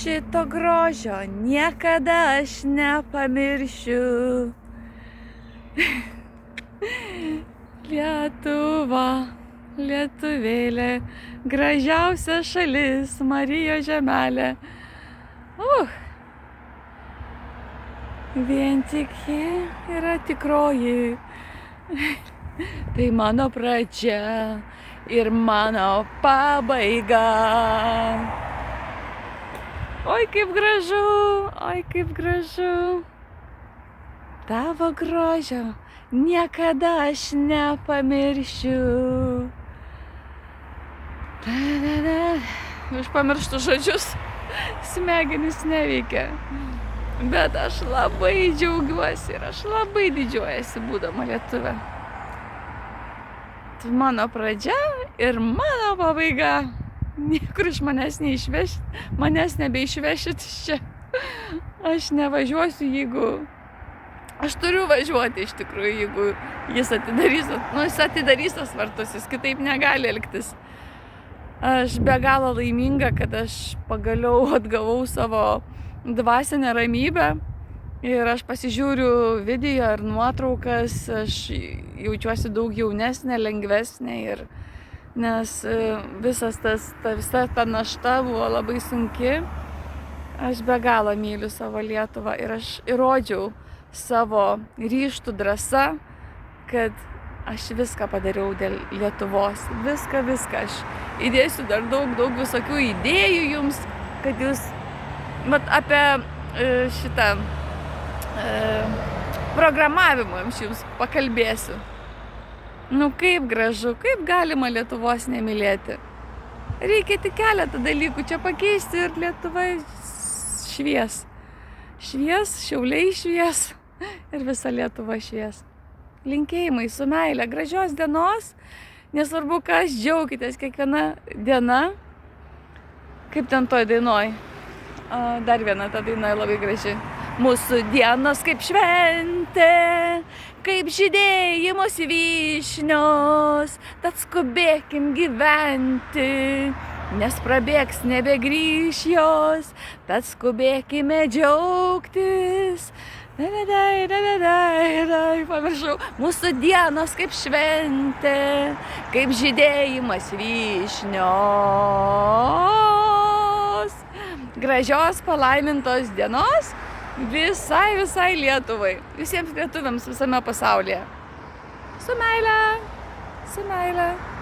šito grožio niekada aš nepamiršiu. Lietuva, lietuvėlė, gražiausia šalis, Marijos žemelė. Vien tik ji yra tikroji. Tai mano pradžia ir mano pabaiga. Oi, kaip gražu, oi, kaip gražu. Tavo grožio niekada aš nepamiršiu. Aš pamirštu žodžius, smegenys neveikia. Bet aš labai džiaugiuosi ir aš labai didžiuojasi būdama lietuvė. Tai mano pradžia ir mano pabaiga. Niekur iš manęs neišvešit, manęs nebeišvešit iš čia. Aš nevažiuosiu, jeigu... Aš turiu važiuoti iš tikrųjų, jeigu jis atidarys tas vartus, jis kitaip negali elgtis. Aš be galo laiminga, kad aš pagaliau atgavau savo dvasinę ramybę ir aš pasižiūriu video ir nuotraukas, aš jaučiuosi daug jaunesnė, lengvesnė ir nes visa ta našta buvo labai sunki. Aš be galo myliu savo Lietuvą ir aš įrodžiau savo ryžtų drąsa, kad aš viską padariau dėl Lietuvos. Viską. Aš įdėsiu dar daug visokių idėjų jums, kad jūs apie šitą programavimą jums pakalbėsiu. Nu kaip gražu, kaip galima Lietuvos nemylėti. Reikia tik keletą dalykų čia pakeisti ir Lietuva švies. Švies, Šiauliai švies ir visa Lietuva švies. Linkėjimai su meile, gražios dienos, nesvarbu kas, džiaukitės kiekviena diena. Kaip ten toj dainoj? Dar viena ta daina labai graži. Mūsų dienos kaip šventė, kaip žydėjimos vyšnios, tad skubėkim gyventi, nes prabėgs nebegrįš jos, tad skubėkime džiaugtis. Pamiršau. Mūsų dienos kaip šventė, kaip žydėjimas vyšnios. Gražios palaimintos dienos visai Lietuvai, visiems lietuviams visame pasaulyje. Su meile, su meile.